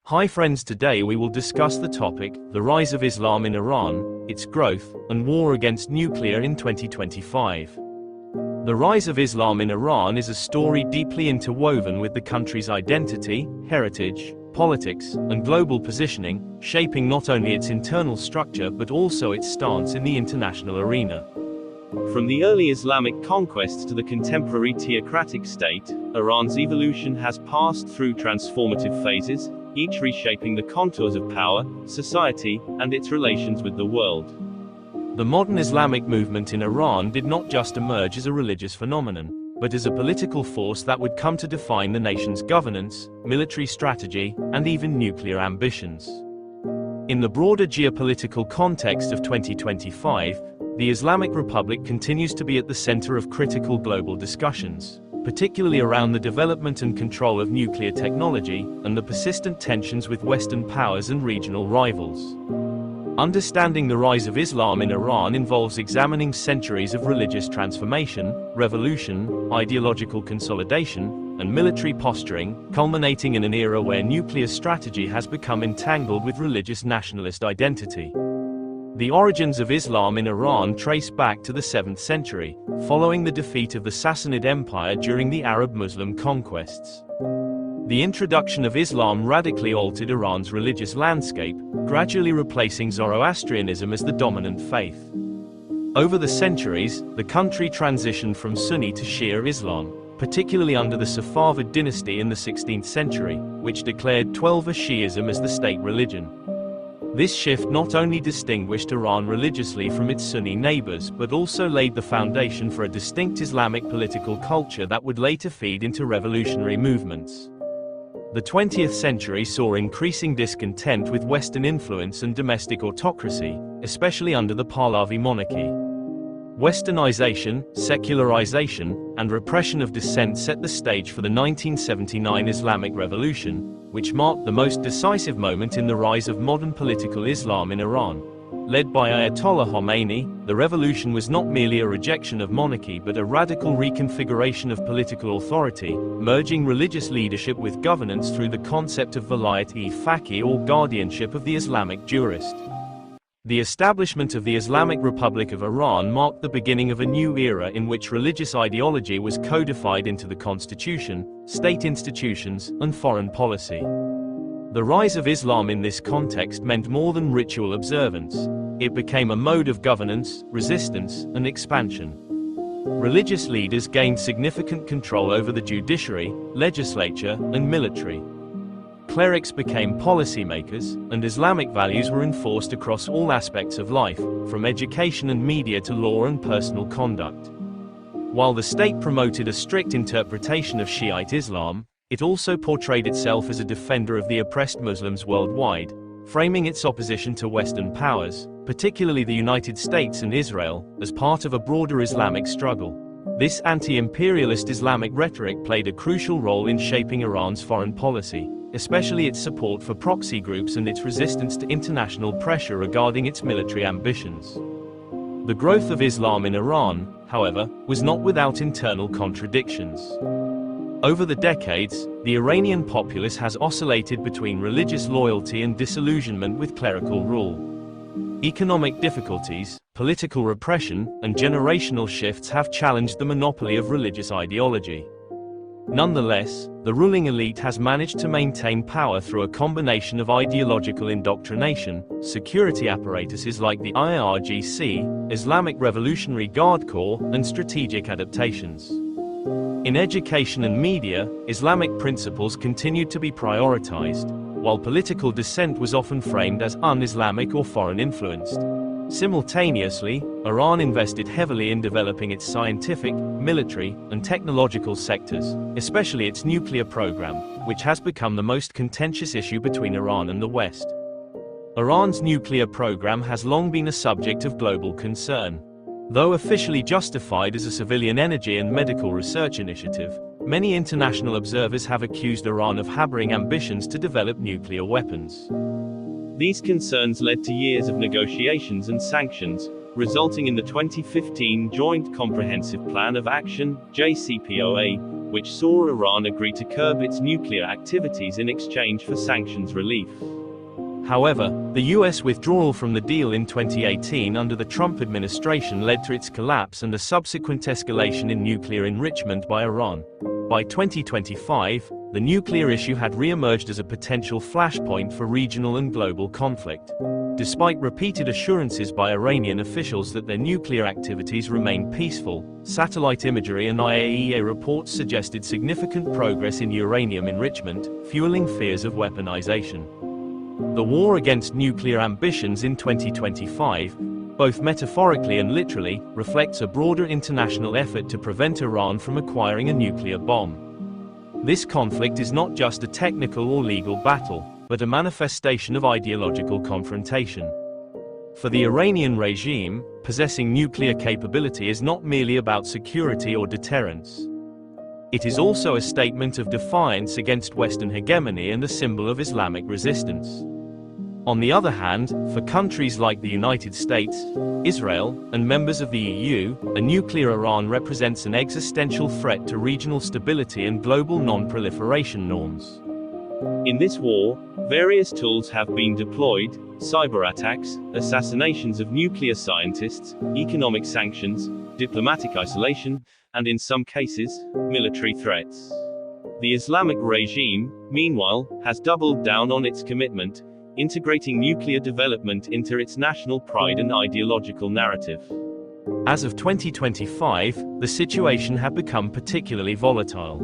Hi friends, today we will discuss the topic, the rise of Islam in Iran, its growth, and war against nuclear in 2025. The rise of Islam in Iran is a story deeply interwoven with the country's identity, heritage, politics, and global positioning, shaping not only its internal structure but also its stance in the international arena. From the early Islamic conquests to the contemporary theocratic state, Iran's evolution has passed through transformative phases, each reshaping the contours of power, society, and its relations with the world. The modern Islamic movement in Iran did not just emerge as a religious phenomenon, but as a political force that would come to define the nation's governance, military strategy, and even nuclear ambitions. In the broader geopolitical context of 2025, the Islamic Republic continues to be at the center of critical global discussions, particularly around the development and control of nuclear technology, and the persistent tensions with Western powers and regional rivals. Understanding the rise of Islam in Iran involves examining centuries of religious transformation, revolution, ideological consolidation, and military posturing, culminating in an era where nuclear strategy has become entangled with religious nationalist identity. The origins of Islam in Iran trace back to the 7th century, following the defeat of the Sassanid Empire during the Arab-Muslim conquests. The introduction of Islam radically altered Iran's religious landscape, gradually replacing Zoroastrianism as the dominant faith. Over the centuries, the country transitioned from Sunni to Shia Islam, particularly under the Safavid dynasty in the 16th century, which declared Twelver Shi'ism as the state religion. This shift not only distinguished Iran religiously from its Sunni neighbors but also laid the foundation for a distinct Islamic political culture that would later feed into revolutionary movements. The 20th century saw increasing discontent with Western influence and domestic autocracy, especially under the Pahlavi monarchy. Westernization, secularization, and repression of dissent set the stage for the 1979 Islamic Revolution, which marked the most decisive moment in the rise of modern political Islam in Iran. Led by Ayatollah Khomeini, the revolution was not merely a rejection of monarchy but a radical reconfiguration of political authority, merging religious leadership with governance through the concept of Velayat-e-Faqih, or guardianship of the Islamic jurist. The establishment of the Islamic Republic of Iran marked the beginning of a new era in which religious ideology was codified into the constitution, state institutions, and foreign policy. The rise of Islam in this context meant more than ritual observance. It became a mode of governance, resistance, and expansion. Religious leaders gained significant control over the judiciary, legislature, and military. Clerics became policymakers, and Islamic values were enforced across all aspects of life, from education and media to law and personal conduct. While the state promoted a strict interpretation of Shiite Islam, it also portrayed itself as a defender of the oppressed Muslims worldwide, framing its opposition to Western powers, particularly the United States and Israel, as part of a broader Islamic struggle. This anti-imperialist Islamic rhetoric played a crucial role in shaping Iran's foreign policy, especially its support for proxy groups and its resistance to international pressure regarding its military ambitions. The growth of Islam in Iran, however, was not without internal contradictions. Over the decades, the Iranian populace has oscillated between religious loyalty and disillusionment with clerical rule. Economic difficulties, political repression, and generational shifts have challenged the monopoly of religious ideology. Nonetheless, the ruling elite has managed to maintain power through a combination of ideological indoctrination, security apparatuses like the IRGC, Islamic Revolutionary Guard Corps, and strategic adaptations. In education and media, Islamic principles continued to be prioritized, while political dissent was often framed as un-Islamic or foreign-influenced. Simultaneously, Iran invested heavily in developing its scientific, military, and technological sectors, especially its nuclear program, which has become the most contentious issue between Iran and the West. Iran's nuclear program has long been a subject of global concern. Though officially justified as a civilian energy and medical research initiative, many international observers have accused Iran of harboring ambitions to develop nuclear weapons. These concerns led to years of negotiations and sanctions, resulting in the 2015 Joint Comprehensive Plan of Action, JCPOA, which saw Iran agree to curb its nuclear activities in exchange for sanctions relief. However, the US withdrawal from the deal in 2018 under the Trump administration led to its collapse and a subsequent escalation in nuclear enrichment by Iran. By 2025, the nuclear issue had re-emerged as a potential flashpoint for regional and global conflict. Despite repeated assurances by Iranian officials that their nuclear activities remain peaceful, satellite imagery and IAEA reports suggested significant progress in uranium enrichment, fueling fears of weaponization. The war against nuclear ambitions in 2025, both metaphorically and literally, reflects a broader international effort to prevent Iran from acquiring a nuclear bomb. This conflict is not just a technical or legal battle, but a manifestation of ideological confrontation. For the Iranian regime, possessing nuclear capability is not merely about security or deterrence. It is also a statement of defiance against Western hegemony and a symbol of Islamic resistance. On the other hand, for countries like the United States, Israel, and members of the EU, a nuclear Iran represents an existential threat to regional stability and global non-proliferation norms. In this war, various tools have been deployed: cyber attacks, assassinations of nuclear scientists, economic sanctions, diplomatic isolation, and in some cases, military threats. The Islamic regime, meanwhile, has doubled down on its commitment, integrating nuclear development into its national pride and ideological narrative. As of 2025, the situation had become particularly volatile.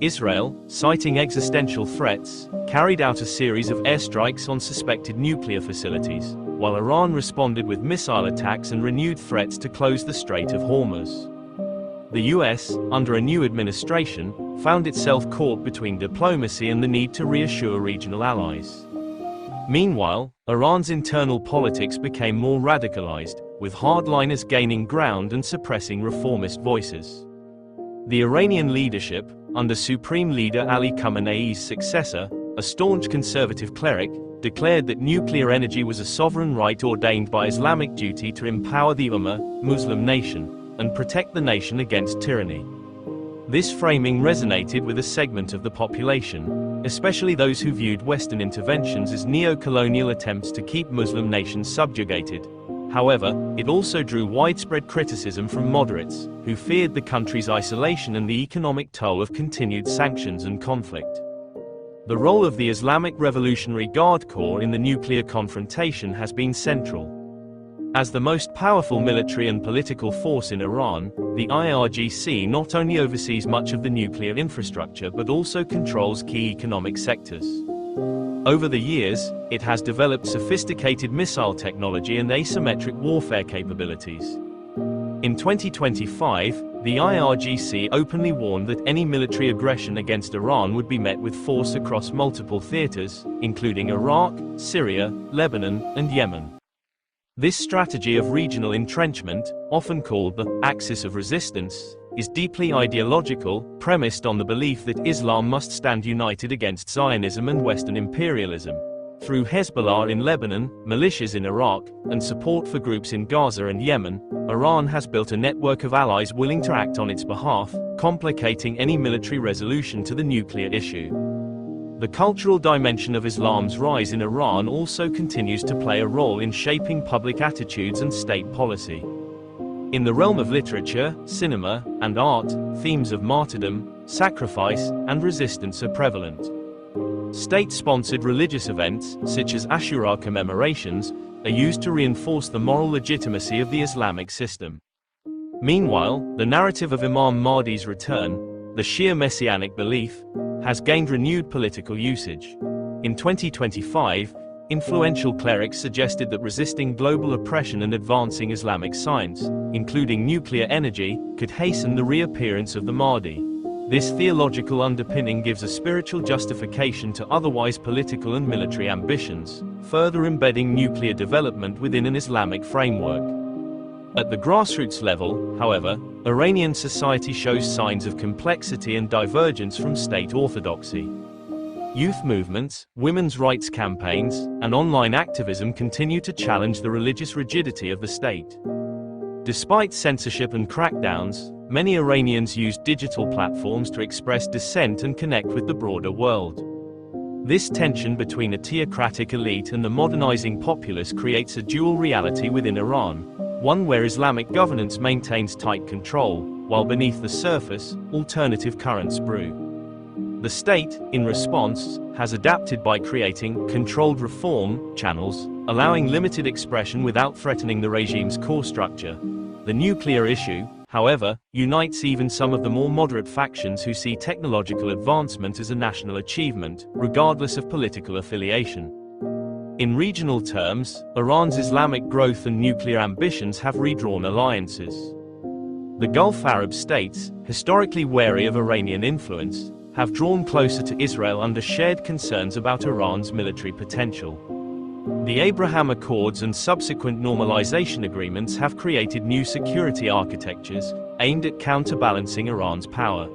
Israel, citing existential threats, carried out a series of airstrikes on suspected nuclear facilities, while Iran responded with missile attacks and renewed threats to close the Strait of Hormuz. The US, under a new administration, found itself caught between diplomacy and the need to reassure regional allies. Meanwhile, Iran's internal politics became more radicalized, with hardliners gaining ground and suppressing reformist voices. The Iranian leadership, under Supreme Leader Ali Khamenei's successor, a staunch conservative cleric, declared that nuclear energy was a sovereign right ordained by Islamic duty to empower the Ummah, Muslim nation, and protect the nation against tyranny. This framing resonated with a segment of the population, especially those who viewed Western interventions as neo-colonial attempts to keep Muslim nations subjugated. However, it also drew widespread criticism from moderates, who feared the country's isolation and the economic toll of continued sanctions and conflict. The role of the Islamic Revolutionary Guard Corps in the nuclear confrontation has been central. As the most powerful military and political force in Iran, the IRGC not only oversees much of the nuclear infrastructure but also controls key economic sectors. Over the years, it has developed sophisticated missile technology and asymmetric warfare capabilities. In 2025, the IRGC openly warned that any military aggression against Iran would be met with force across multiple theaters, including Iraq, Syria, Lebanon, and Yemen. This strategy of regional entrenchment, often called the axis of resistance, is deeply ideological, premised on the belief that Islam must stand united against Zionism and Western imperialism. Through Hezbollah in Lebanon, militias in Iraq, and support for groups in Gaza and Yemen, Iran has built a network of allies willing to act on its behalf, complicating any military resolution to the nuclear issue. The cultural dimension of Islam's rise in Iran also continues to play a role in shaping public attitudes and state policy. In the realm of literature, cinema, and art, themes of martyrdom, sacrifice, and resistance are prevalent. State-sponsored religious events, such as Ashura commemorations, are used to reinforce the moral legitimacy of the Islamic system. Meanwhile, the narrative of Imam Mahdi's return, the Shia messianic belief, has gained renewed political usage. In 2025, influential clerics suggested that resisting global oppression and advancing Islamic science, including nuclear energy, could hasten the reappearance of the Mahdi. This theological underpinning gives a spiritual justification to otherwise political and military ambitions, further embedding nuclear development within an Islamic framework. At the grassroots level, however, Iranian society shows signs of complexity and divergence from state orthodoxy. Youth movements, women's rights campaigns, and online activism continue to challenge the religious rigidity of the state. Despite censorship and crackdowns, many Iranians use digital platforms to express dissent and connect with the broader world. This tension between a theocratic elite and the modernizing populace creates a dual reality within Iran, one where Islamic governance maintains tight control, while beneath the surface, alternative currents brew. The state, in response, has adapted by creating controlled reform channels, allowing limited expression without threatening the regime's core structure. The nuclear issue, however, unites even some of the more moderate factions who see technological advancement as a national achievement, regardless of political affiliation. In regional terms, Iran's Islamic growth and nuclear ambitions have redrawn alliances. The Gulf Arab states, historically wary of Iranian influence, have drawn closer to Israel under shared concerns about Iran's military potential. The Abraham Accords and subsequent normalization agreements have created new security architectures, aimed at counterbalancing Iran's power.